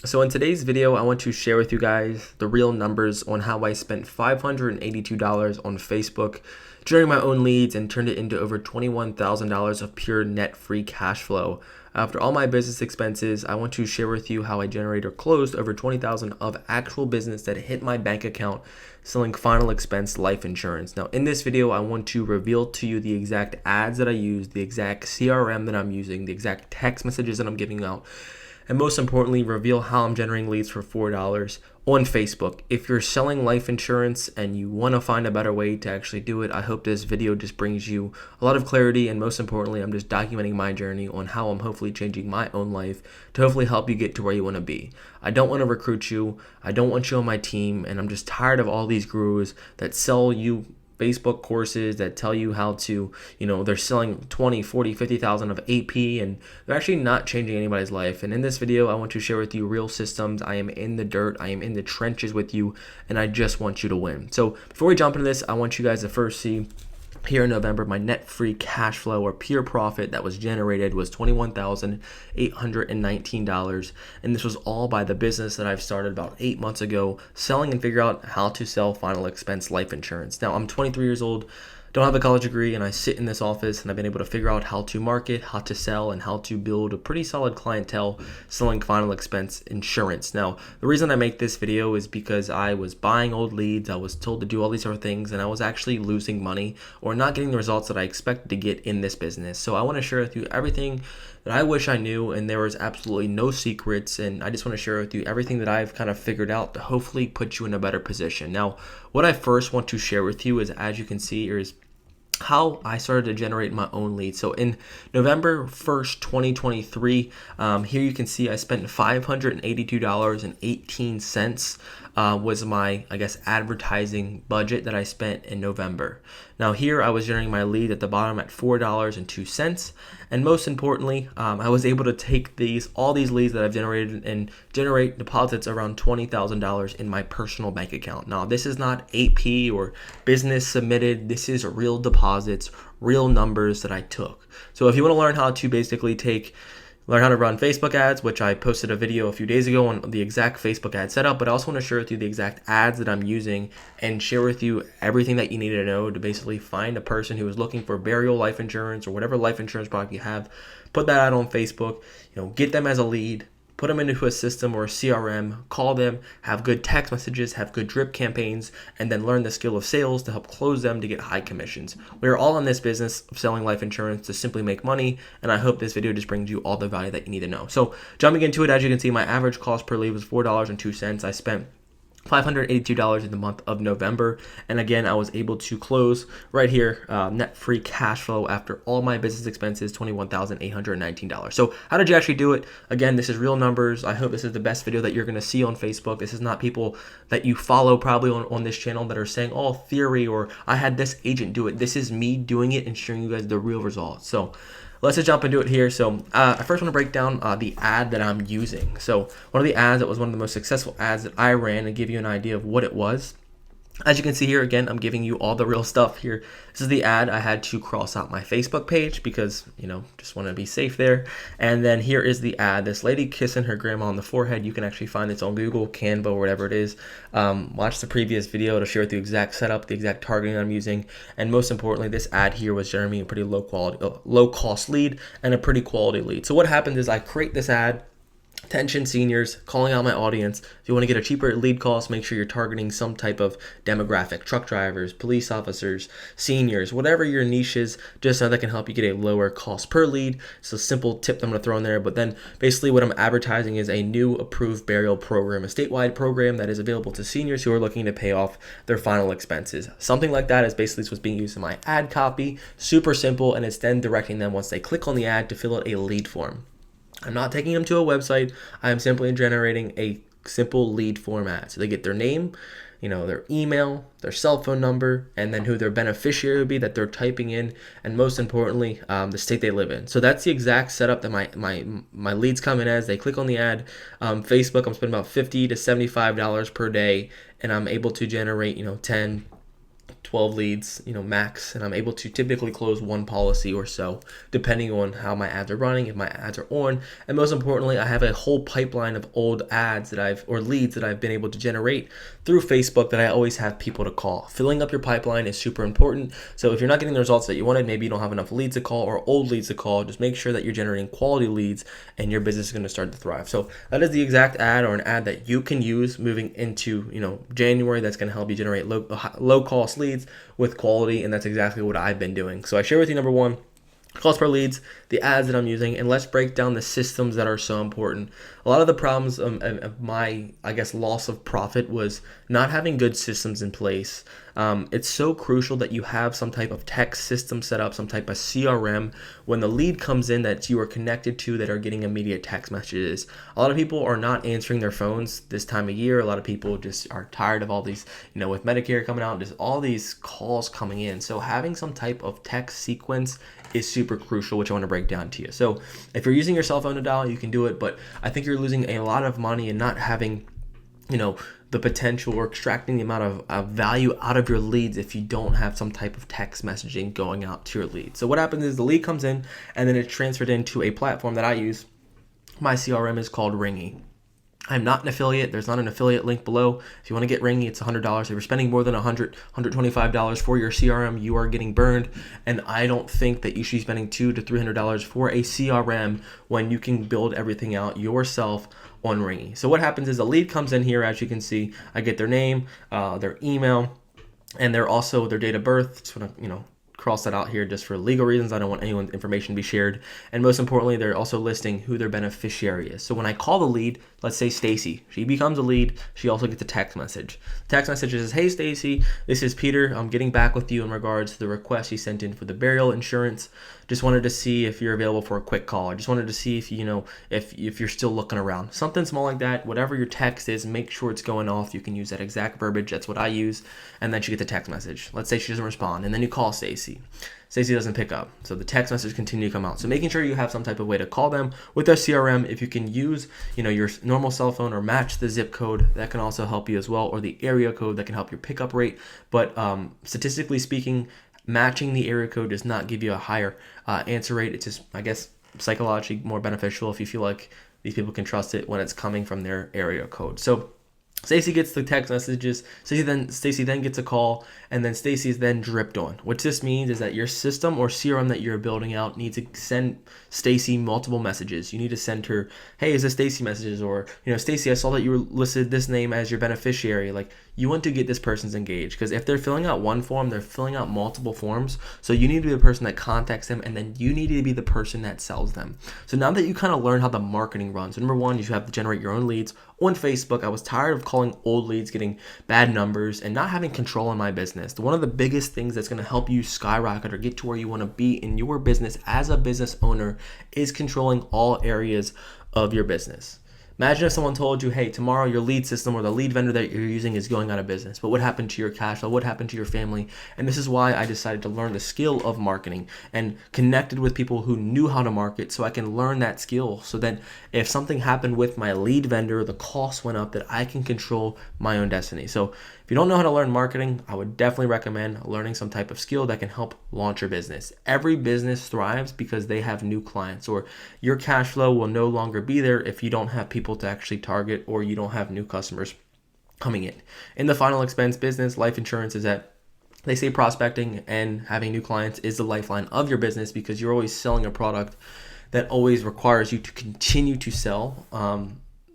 So in today's video, I want to share with you guys the real numbers on how I spent $582 on Facebook, generating my own leads and turned it into over $21,000 of pure net free cash flow. After all my business expenses, I want to share with you how I generated or closed over $20,000 of actual business that hit my bank account selling final expense life insurance. Now in this video, I want to reveal to you the exact ads that I use, the exact CRM that I'm using, the exact text messages that I'm giving out, and most importantly, reveal how I'm generating leads for $4 on Facebook. If you're selling life insurance and you want to find a better way to actually do it, I hope this video just brings you a lot of clarity, and most importantly, I'm just documenting my journey on how I'm hopefully changing my own life to hopefully help you get to where you want to be. I don't want to recruit you, I don't want you on my team, and I'm just tired of all these gurus that sell you Facebook courses that tell you how to, they're selling 20, 40, 50,000 of AP, and they're actually not changing anybody's life. And in this video, I want to share with you real systems. I am in the dirt, I am in the trenches with you, and I just want you to win. So before we jump into this, I want you guys to first see here in November, my net free cash flow or pure profit that was generated was $21,819. And this was all by the business that I've started about 8 months ago, selling and figure out how to sell final expense life insurance. Now I'm 23 years old, don't have a college degree, and I sit in this office and I've been able to figure out how to market, how to sell, and how to build a pretty solid clientele selling final expense insurance. Now, the reason I make this video is because I was buying old leads, I was told to do all these other things, and I was actually losing money or not getting the results that I expected to get in this business. So I want to share with you everything that I wish I knew, and there was absolutely no secrets, and I just want to share with you everything that I've kind of figured out to hopefully put you in a better position. Now, what I first want to share with you is, as you can see, is how I started to generate my own leads. So in November 1st, 2023, here you can see I spent $582.18 was my, advertising budget that I spent in November. Now here I was generating my lead at the bottom at $4.02. And most importantly, I was able to take all these leads that I've generated and generate deposits around $20,000 in my personal bank account. Now this is not AP or business submitted. This is real deposits, real numbers that I took. So if you want to learn how to basically learn how to run Facebook ads, which I posted a video a few days ago on the exact Facebook ad setup, but I also want to share with you the exact ads that I'm using and share with you everything that you need to know to basically find a person who is looking for burial life insurance or whatever life insurance product you have. Put that out on Facebook, get them as a lead, put them into a system or a CRM, call them, have good text messages, have good drip campaigns, and then learn the skill of sales to help close them to get high commissions. We are all in this business of selling life insurance to simply make money, and I hope this video just brings you all the value that you need to know. So jumping into it, as you can see, my average cost per lead was $4.02. I spent $582 in the month of November, and again I was able to close right here net free cash flow after all my business expenses, $21,819. So how did you actually do it? Again, this is real numbers. I hope this is the best video that you're going to see on Facebook. This is not people that you follow probably on this channel that are saying, oh, theory, or I had this agent do it. This is me doing it and showing you guys the real results. So let's just jump into it here. So I first want to break down the ad that I'm using. So one of the ads that was one of the most successful ads that I ran, and give you an idea of what it was. As you can see here, again, I'm giving you all the real stuff here. This is the ad. I had to cross out my Facebook page because, just want to be safe there. And then here is the ad. This lady kissing her grandma on the forehead. You can actually find this on Google, Canva, or whatever it is. Watch the previous video to share with you the exact setup, the exact targeting I'm using. And most importantly, this ad here was generating a pretty low cost lead and a pretty quality lead. So what happens is I create this ad. Attention seniors, calling out my audience. If you want to get a cheaper lead cost, make sure you're targeting some type of demographic, truck drivers, police officers, seniors, whatever your niche is, just so that can help you get a lower cost per lead. It's a simple tip I'm going to throw in there. But then basically what I'm advertising is a new approved burial program, a statewide program that is available to seniors who are looking to pay off their final expenses. Something like that is basically what's being used in my ad copy. Super simple, and it's then directing them once they click on the ad to fill out a lead form. I'm not taking them to a website. I am simply generating a simple lead format. So they get their name, their email, their cell phone number, and then who their beneficiary would be that they're typing in, and most importantly, the state they live in. So that's the exact setup that my leads come in as. They click on the ad. Facebook, I'm spending about $50 to $75 per day, and I'm able to generate, 10, 12 leads, max, and I'm able to typically close one policy or so, depending on how my ads are running, if my ads are on, and most importantly, I have a whole pipeline of old ads or leads that I've been able to generate through Facebook that I always have people to call. Filling up your pipeline is super important. So if you're not getting the results that you wanted, maybe you don't have enough leads to call or old leads to call, just make sure that you're generating quality leads and your business is going to start to thrive. So that is the exact ad or an ad that you can use moving into, January. That's going to help you generate low cost leads with quality. And that's exactly what I've been doing. So I share with you, number one, cost per leads, the ads that I'm using, and let's break down the systems that are so important. A lot of the problems of my, loss of profit was not having good systems in place. It's so crucial that you have some type of text system set up, some type of CRM when the lead comes in that you are connected to that are getting immediate text messages. A lot of people are not answering their phones this time of year. A lot of people just are tired of all these, with Medicare coming out, just all these calls coming in. So having some type of text sequence is super crucial, which I want to break down to you. So if you're using your cell phone to dial, you can do it, but I think you're losing a lot of money and not having, the potential or extracting the amount of value out of your leads if you don't have some type of text messaging going out to your lead. So what happens is the lead comes in and then it's transferred into a platform that I use. My CRM is called Ringy. I'm not an affiliate. There's not an affiliate link below. If you want to get Ringy, it's $100. If you're spending more than $125 for your CRM, you are getting burned. And I don't think that you should be spending $200 to $300 for a CRM when you can build everything out yourself on Ringy. So what happens is the lead comes in here. As you can see, I get their name, their email, and they're also their date of birth. Just want to, cross that out here just for legal reasons. I don't want anyone's information to be shared. And most importantly, they're also listing who their beneficiary is. So when I call the lead, let's say Stacy, she becomes a lead. She also gets a text message. The text message says, "Hey Stacy, this is Peter. I'm getting back with you in regards to the request you sent in for the burial insurance. Just wanted to see if you're available for a quick call. I just wanted to see if if you're still looking around." Something small like that. Whatever your text is, make sure it's going off. You can use that exact verbiage. That's what I use. And then she gets a text message. Let's say she doesn't respond, and then you call Stacy. Stacy doesn't pick up. So the text message continue to come out. So making sure you have some type of way to call them with their CRM. If you can use, your normal cell phone or match the zip code, that can also help you as well, or the area code that can help your pickup rate. But statistically speaking, matching the area code does not give you a higher answer rate. It's just, psychologically more beneficial if you feel like these people can trust it when it's coming from their area code. So Stacy gets the text messages. Stacy then gets a call, and then Stacy is then dripped on. What this means is that your system or CRM that you're building out needs to send Stacy multiple messages. You need to send her, "Hey, is this Stacy messages?" Or, "Stacy, I saw that you listed this name as your beneficiary." Like, you want to get this person's engaged, because if they're filling out one form, they're filling out multiple forms. So you need to be the person that contacts them, and then you need to be the person that sells them. So now that you kind of learn how the marketing runs, number one, you have to generate your own leads on Facebook. I was tired of calling old leads, getting bad numbers, and not having control in my business. One of the biggest things that's going to help you skyrocket or get to where you want to be in your business as a business owner is controlling all areas of your business. Imagine if someone told you, "Hey, tomorrow your lead system or the lead vendor that you're using is going out of business." But what happened to your cash flow? What happened to your family? And this is why I decided to learn the skill of marketing and connected with people who knew how to market, so I can learn that skill. So then if something happened with my lead vendor, the cost went up, that I can control my own destiny. So if you don't know how to learn marketing, I would definitely recommend learning some type of skill that can help launch your business. Every business thrives because they have new clients, or your cash flow will no longer be there if you don't have people to actually target, or you don't have new customers coming in. In the final expense business, life insurance is that they say prospecting and having new clients is the lifeline of your business, because you're always selling a product that always requires you to continue to sell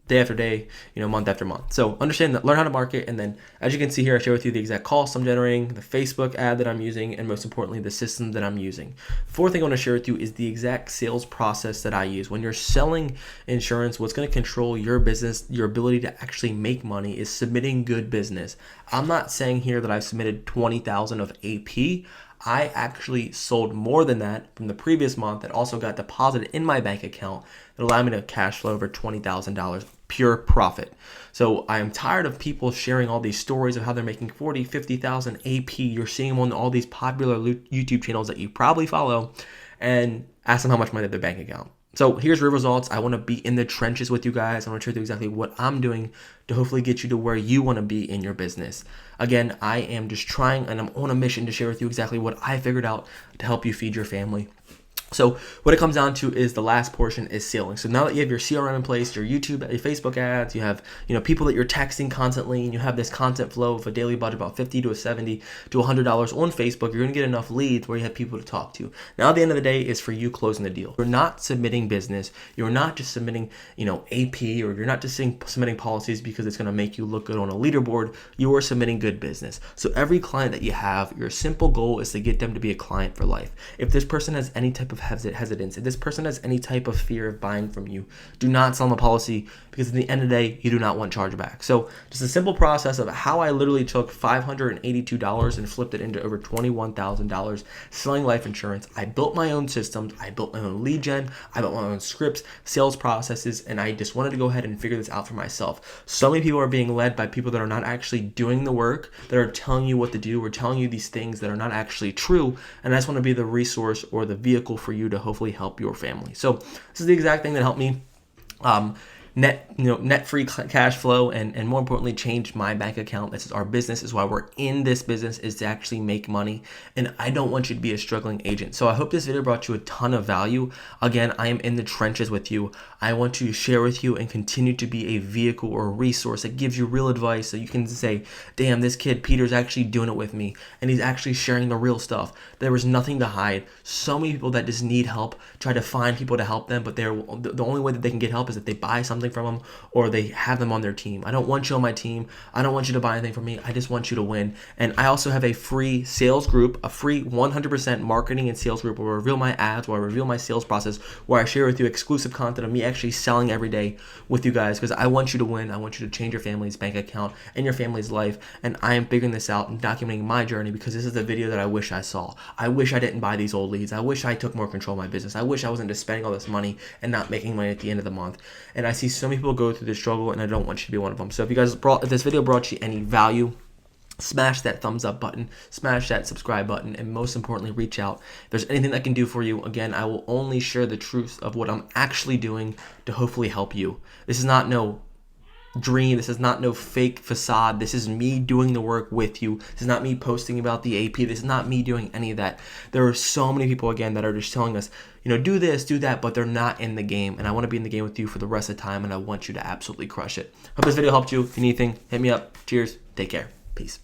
day after day, month after month. So understand that, learn how to market. And then as you can see here, I share with you the exact costs I'm generating, the Facebook ad that I'm using, and most importantly, the system that I'm using. The fourth thing I want to share with you is the exact sales process that I use. When you're selling insurance, what's going to control your business, your ability to actually make money, is submitting good business. I'm not saying here that I've submitted 20,000 of AP. I actually sold more than that from the previous month that also got deposited in my bank account that allowed me to cash flow over $20,000 pure profit. So I am tired of people sharing all these stories of how they're making 40, 50,000 AP. You're seeing them on all these popular YouTube channels that you probably follow, and ask them how much money they have in their bank account. So here's real results. I want to be in the trenches with you guys. I want to share with you exactly what I'm doing to hopefully get you to where you want to be in your business. Again, I am just trying and I'm on a mission to share with you exactly what I figured out to help you feed your family. So what it comes down to is the last portion is scaling. So now that you have your CRM in place, your YouTube, your Facebook ads, you have people that you're texting constantly, and you have this content flow of a daily budget about $50 to $70 to $100 on Facebook, you're going to get enough leads where you have people to talk to. Now at the end of the day is for you closing the deal. You're not submitting business. You're not just submitting AP, or you're not just submitting policies because it's going to make you look good on a leaderboard. You are submitting good business. So every client that you have, your simple goal is to get them to be a client for life. If this person has any type of hesitance, if this person has any type of fear of buying from you, do not sell them a policy, because at the end of the day, you do not want chargeback. So just a simple process of how I literally took $582 and flipped it into over $21,000 selling life insurance. I built my own systems. I built my own lead gen. I built my own scripts, sales processes, and I just wanted to go ahead and figure this out for myself. So many people are being led by people that are not actually doing the work, that are telling you what to do or telling you these things that are not actually true. And I just want to be the resource or the vehicle for you to hopefully help your family. So this is the exact thing that helped me net free cash flow, and more importantly, change my bank account. This is our business. This is why we're in this business, is to actually make money. And I don't want you to be a struggling agent. So I hope this video brought you a ton of value. Again, I am in the trenches with you. I want to share with you and continue to be a vehicle or a resource that gives you real advice, so you can say, damn, this kid Peter's actually doing it with me, and he's actually sharing the real stuff. There was nothing to hide. So many people that just need help try to find people to help them, but the only way that they can get help is if they buy something from them or they have them on their team. I don't want you on my team. I don't want you to buy anything from me. I just want you to win. And I also have a free sales group, a free 100% marketing and sales group where I reveal my ads, where I reveal my sales process, where I share with you exclusive content of me actually selling every day with you guys, because I want you to win. I want you to change your family's bank account and your family's life. And I am figuring this out and documenting my journey, because this is the video that I wish I saw. I wish I didn't buy these old leads. I wish I took more control of my business. I wish I wasn't just spending all this money and not making money at the end of the month. And I see so many people go through this struggle, and I don't want you to be one of them. So if this video brought you any value, smash that thumbs up button, smash that subscribe button, and most importantly, reach out. If there's anything I can do for you, again, I will only share the truth of what I'm actually doing to hopefully help you. This is not no dream. This is not no fake facade. This is me doing the work with you. This is not me posting about the AP. This is not me doing any of that. There are so many people, again, that are just telling us, do this, do that, but they're not in the game. And I want to be in the game with you for the rest of the time, and I want you to absolutely crush it. Hope this video helped you. If you need anything, hit me up. Cheers. Take care. Peace.